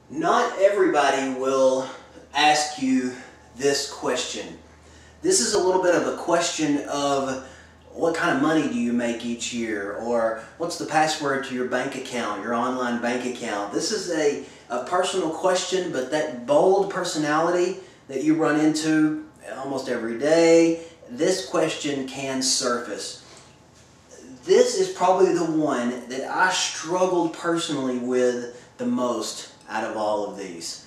Not everybody will ask you this question. This is a little bit of a question of what kind of money do you make each year, or what's the password to your bank account, your online bank account. This is a personal question, but that bold personality that you run into almost every day, this question can surface. This is probably the one that I struggled personally with the most out of all of these.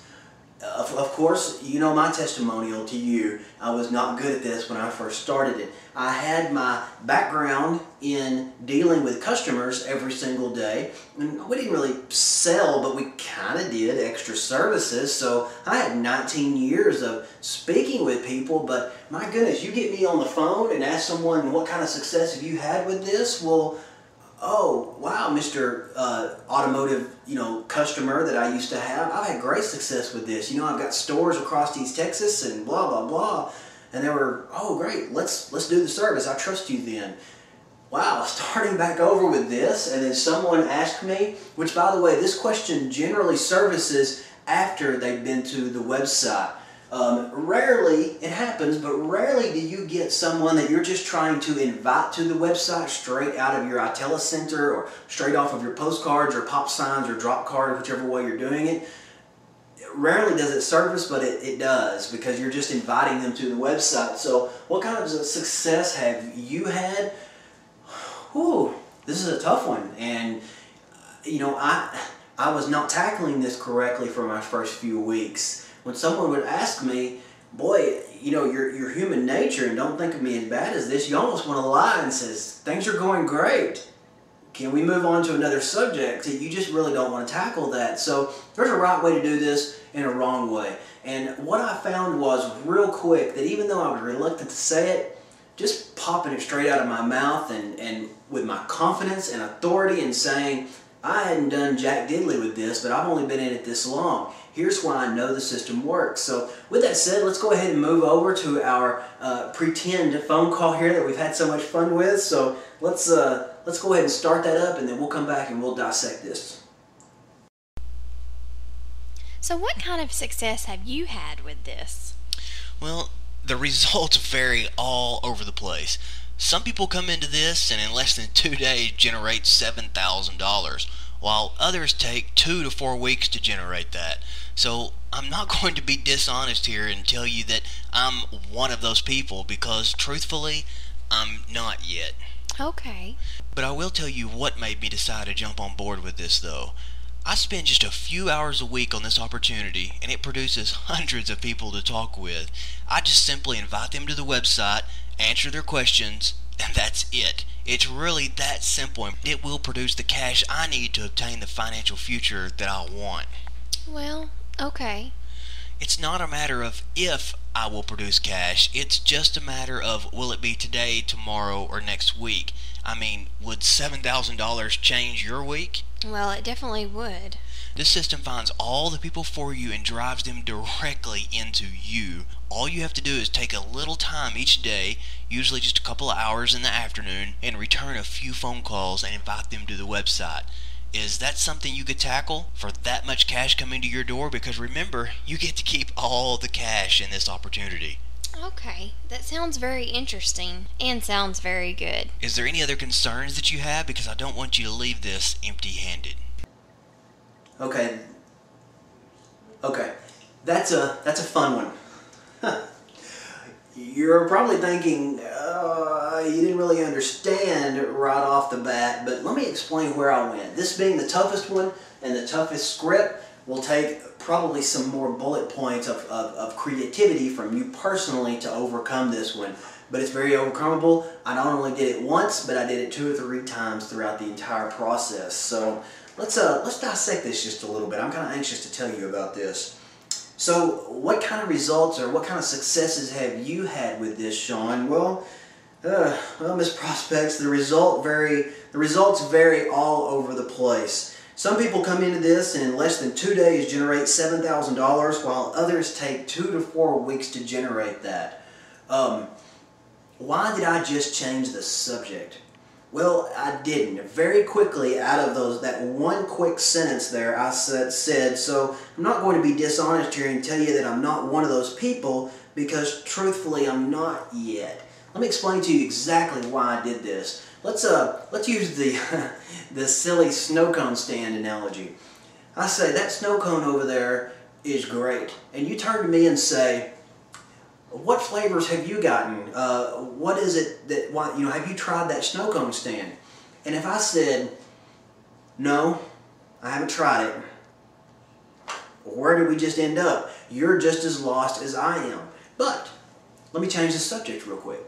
Of course, you know my testimonial to you. I was not good at this when I first started it. I had my background in dealing with customers every single day. And we didn't really sell, but we kind of did extra services. So I had 19 years of speaking with people, but my goodness, you get me on the phone and ask someone, what kind of success have you had with this? Well, oh, wow, Mr. Automotive, customer that I used to have, I've had great success with this. I've got stores across East Texas and blah, blah, blah. And they were, oh, great, let's do the service. I trust you then. Wow, starting back over with this, and then someone asked me, which, by the way, this question generally services after they've been to the website. Rarely, it happens, but rarely do you get someone that you're just trying to invite to the website straight out of your iTelecenter or straight off of your postcards or pop signs or drop card, whichever way you're doing it. Rarely does it surface, but it does, because you're just inviting them to the website. So what kind of success have you had? Whew, this is a tough one. And, I was not tackling this correctly for my first few weeks. When someone would ask me, boy, your human nature, and don't think of me as bad as this, you almost want to lie and says, things are going great. Can we move on to another subject? You just really don't want to tackle that. So there's a right way to do this and a wrong way. And what I found was real quick that even though I was reluctant to say it, just popping it straight out of my mouth and with my confidence and authority and saying, I hadn't done jack diddly with this, but I've only been in it this long. Here's why I know the system works. So with that said, let's go ahead and move over to our pretend phone call here that we've had so much fun with. So let's go ahead and start that up, and then we'll come back and we'll dissect this. So what kind of success have you had with this? Well, the results vary all over the place. Some people come into this and in less than 2 days generate $7,000, while others take 2 to 4 weeks to generate that. So I'm not going to be dishonest here and tell you that I'm one of those people, because truthfully, I'm not yet. Okay. But I will tell you what made me decide to jump on board with this though. I spend just a few hours a week on this opportunity, and it produces hundreds of people to talk with. I just simply invite them to the website, answer their questions, and that's it. It's really that simple, and it will produce the cash I need to obtain the financial future that I want. Well, okay. It's not a matter of if I will produce cash, it's just a matter of will it be today, tomorrow, or next week. I mean, would $7,000 change your week? Well, it definitely would. This system finds all the people for you and drives them directly into you. All you have to do is take a little time each day, usually just a couple of hours in the afternoon, and return a few phone calls and invite them to the website. Is that something you could tackle for that much cash coming to your door? Because remember, you get to keep all the cash in this opportunity. Okay, that sounds very interesting and sounds very good. Is there any other concerns that you have? Because I don't want you to leave this empty-handed. Okay, that's a fun one. You're probably thinking, you didn't really understand right off the bat, but let me explain where I went. This being the toughest one and the toughest script will take probably some more bullet points of creativity from you personally to overcome this one. But it's very overcomable. I not only did it once, but I did it 2 or 3 times throughout the entire process. So let's dissect this just a little bit. I'm kind of anxious to tell you about this. So what kind of results or what kind of successes have you had with this, Sean? Well, Miss Prospects, the results vary all over the place. Some people come into this and in less than 2 days generate $7,000, while others take 2 to 4 weeks to generate that. Why did I just change the subject? Well, I didn't. Very quickly, out of that one quick sentence there, I said, so I'm not going to be dishonest here and tell you that I'm not one of those people, because truthfully, I'm not yet. Let me explain to you exactly why I did this. Let's use the the silly snow cone stand analogy. I say, that snow cone over there is great. And you turn to me and say, what flavors have you gotten? What is it that, have you tried that snow cone stand? And if I said, no, I haven't tried it, where did we just end up? You're just as lost as I am. But let me change the subject real quick.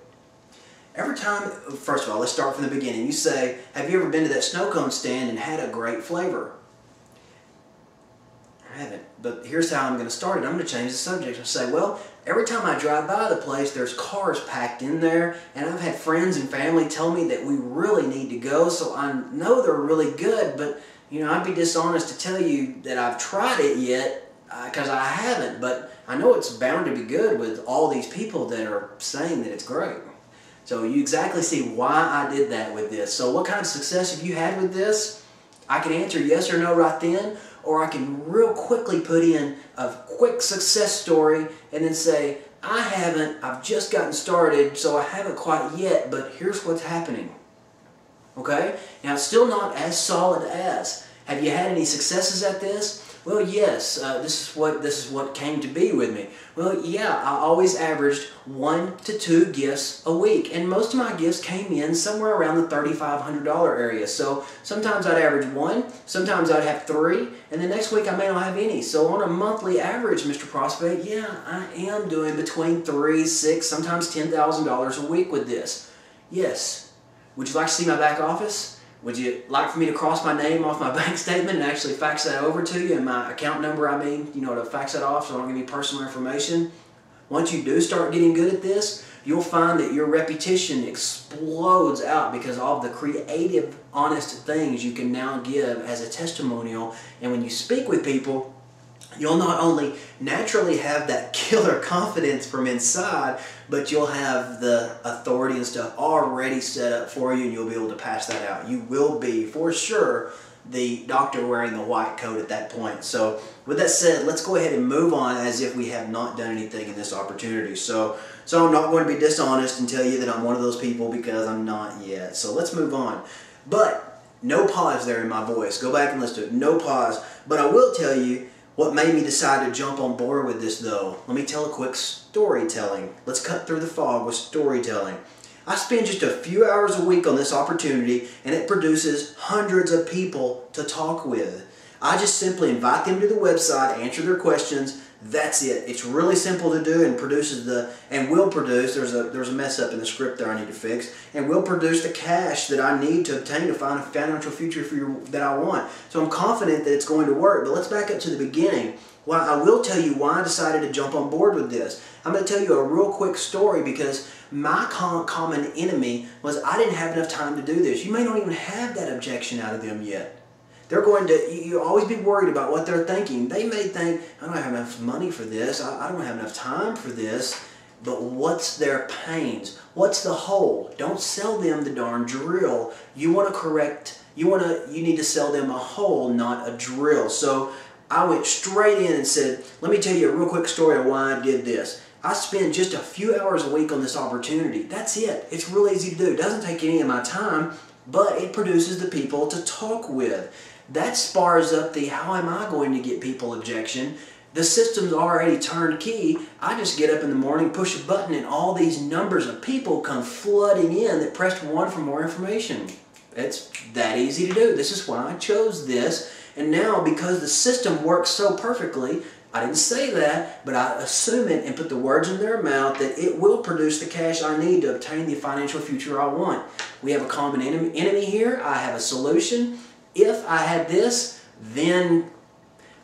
Every time, first of all, let's start from the beginning. You say, have you ever been to that snow cone stand and had a great flavor? I haven't, but here's how I'm going to start it. I'm going to change the subject and say, well, every time I drive by the place, there's cars packed in there, and I've had friends and family tell me that we really need to go, so I know they're really good, but I'd be dishonest to tell you that I've tried it yet, because I haven't, but I know it's bound to be good with all these people that are saying that it's great. So you exactly see why I did that with this. So what kind of success have you had with this? I can answer yes or no right then, or I can real quickly put in a quick success story and then say, I haven't, I've just gotten started, so I haven't quite yet, but here's what's happening. Okay? Now it's still not as solid as. Have you had any successes at this? Well, yes, this is what came to be with me. Well, yeah, I always averaged 1 to 2 gifts a week, and most of my gifts came in somewhere around the $3,500 area. So sometimes I'd average 1, sometimes I'd have 3, and the next week I may not have any. So on a monthly average, Mr. Prospect, yeah, I am doing between $3,000, $6,000, sometimes $10,000 a week with this. Yes. Would you like to see my back office? Would you like for me to cross my name off my bank statement and actually fax that over to you, and my account number, to fax that off so I don't give you personal information? Once you do start getting good at this, you'll find that your reputation explodes out because of all the creative, honest things you can now give as a testimonial. And when you speak with people, you'll not only naturally have that killer confidence from inside, but you'll have the authority and stuff already set up for you, and you'll be able to pass that out. You will be, for sure, the doctor wearing the white coat at that point. So with that said, let's go ahead and move on as if we have not done anything in this opportunity. So I'm not going to be dishonest and tell you that I'm one of those people, because I'm not yet. So let's move on. But no pause there in my voice. Go back and listen to it. No pause. But I will tell you what made me decide to jump on board with this, though. Let me tell a quick storytelling. Let's cut through the fog with storytelling. I spend just a few hours a week on this opportunity, and it produces hundreds of people to talk with. I just simply invite them to the website, answer their questions. That's it. It's really simple to do, and will produce, there's a mess up in the script there I need to fix, and will produce the cash that I need to obtain to find a financial future that I want. So I'm confident that it's going to work. But let's back up to the beginning. Well, I will tell you why I decided to jump on board with this. I'm going to tell you a real quick story, because my common enemy was I didn't have enough time to do this. You may not even have that objection out of them yet. They're going to, you always be worried about what they're thinking. They may think, I don't have enough money for this, I don't have enough time for this, but what's their pains? What's the hole? Don't sell them the darn drill. You need to sell them a hole, not a drill. So I went straight in and said, let me tell you a real quick story of why I did this. I spend just a few hours a week on this opportunity. That's it. It's real easy to do. It doesn't take any of my time, but it produces the people to talk with. That spars up the how am I going to get people objection. The system's already turned key. I just get up in the morning, push a button, and all these numbers of people come flooding in that pressed 1 for more information. It's that easy to do. This is why I chose this. And now, because the system works so perfectly, I didn't say that, but I assume it and put the words in their mouth that it will produce the cash I need to obtain the financial future I want. We have a common enemy here. I have a solution. If I had this, then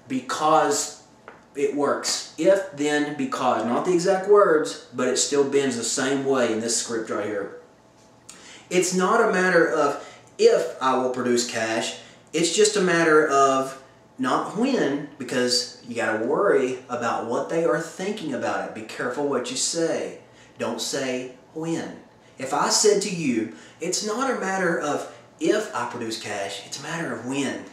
because it works. If, then, because. Not the exact words, but it still bends the same way in this script right here. It's not a matter of if I will produce cash. It's just a matter of not when, because you got to worry about what they are thinking about it. Be careful what you say. Don't say when. If I said to you, it's not a matter of if I produce cash, it's a matter of when.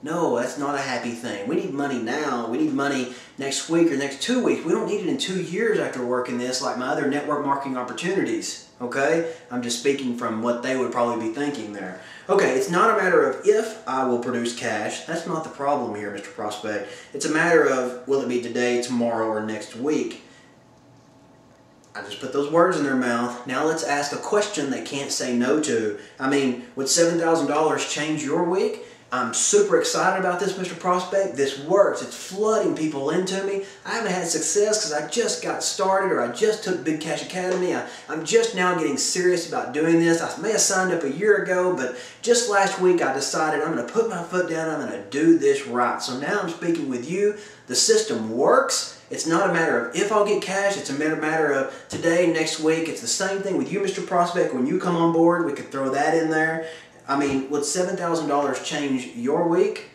No, that's not a happy thing. We need money now. We need money next week or next 2 weeks. We don't need it in 2 years after working this like my other network marketing opportunities. Okay? I'm just speaking from what they would probably be thinking there. Okay, it's not a matter of if I will produce cash. That's not the problem here, Mr. Prospect. It's a matter of will it be today, tomorrow, or next week. I just put those words in their mouth. Now let's ask a question they can't say no to. I mean, would $7,000 change your week? I'm super excited about this, Mr. Prospect. This works. It's flooding people into me. I haven't had success because I just got started or I just took Big Cash Academy. I'm just now getting serious about doing this. I may have signed up a year ago, but just last week I decided I'm going to put my foot down. I'm going to do this right. So now I'm speaking with you. The system works. It's not a matter of if I'll get cash. It's a matter of today, next week. It's the same thing with you, Mr. Prospect. When you come on board, we could throw that in there. I mean, would $7,000 change your week?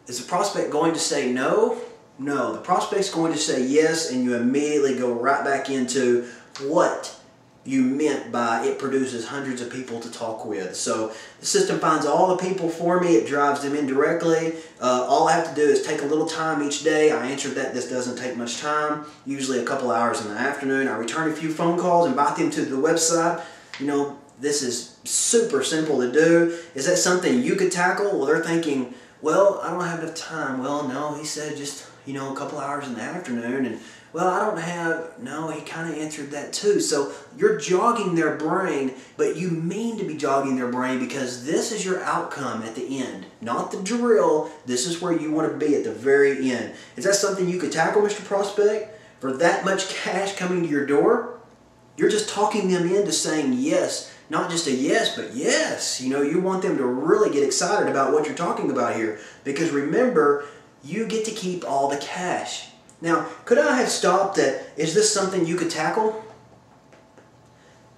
Is the prospect going to say no? No. The prospect's going to say yes, and you immediately go right back into what you meant by it produces hundreds of people to talk with. So the system finds all the people for me. It drives them indirectly. All I have to do is take a little time each day. I answered that this doesn't take much time, usually a couple hours in the afternoon. I return a few phone calls, invite them to the website. You know, this is super simple to do. Is that something you could tackle? Well, they're thinking, well, I don't have enough time. Well, no, he said just, a couple hours in the afternoon. And, well, I don't have, no, he kind of answered that too. So you're jogging their brain, but you mean to be jogging their brain because this is your outcome at the end. Not the drill. This is where you want to be at the very end. Is that something you could tackle, Mr. Prospect? For that much cash coming to your door? You're just talking them into saying yes. Not just a yes, but yes. You want them to really get excited about what you're talking about here. Because remember, you get to keep all the cash. Now, could I have stopped at, is this something you could tackle?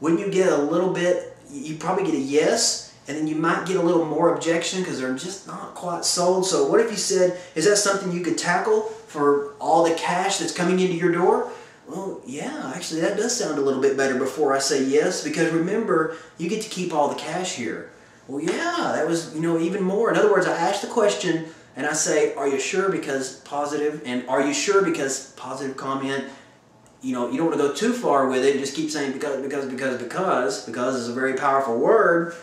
Wouldn't you get a little bit, you probably get a yes, and then you might get a little more objection because they're just not quite sold. So what if you said, is that something you could tackle for all the cash that's coming into your door? Well, yeah, actually that does sound a little bit better before I say yes, because remember, you get to keep all the cash here. Well, yeah, that was, even more. In other words, I ask the question and I say, are you sure because positive, and are you sure because positive comment. You don't want to go too far with it and just keep saying because is a very powerful word,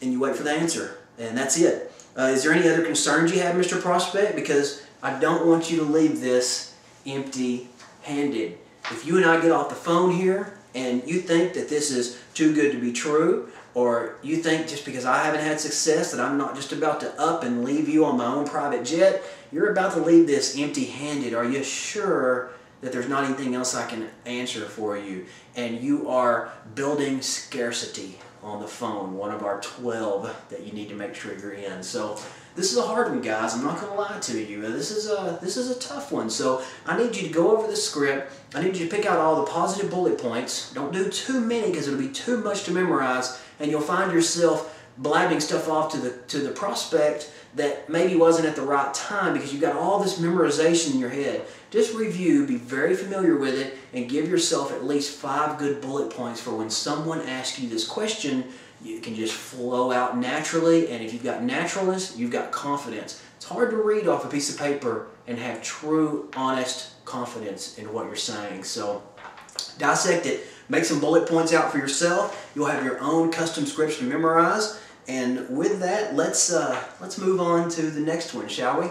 and you wait for the answer, and that's it. Is there any other concerns you have, Mr. Prospect? Because I don't want you to leave this empty-handed. If you and I get off the phone here and you think that this is too good to be true, or you think just because I haven't had success that I'm not just about to up and leave you on my own private jet, you're about to leave this empty-handed. Are you sure that there's not anything else I can answer for you? And you are building scarcity on the phone, one of our 12 that you need to make sure you're in. So this is a hard one, guys. I'm not going to lie to you. This is a tough one. So I need you to go over the script. I need you to pick out all the positive bullet points. Don't do too many because it'll be too much to memorize, and you'll find yourself blabbing stuff off to the prospect that maybe wasn't at the right time because you got all this memorization in your head. Just review, be very familiar with it, and give yourself at least 5 good bullet points for when someone asks you this question, you can just flow out naturally, and if you've got naturalness, you've got confidence. It's hard to read off a piece of paper and have true, honest confidence in what you're saying. So dissect it. Make some bullet points out for yourself. You'll have your own custom scripts to memorize. And with that, let's move on to the next one, shall we?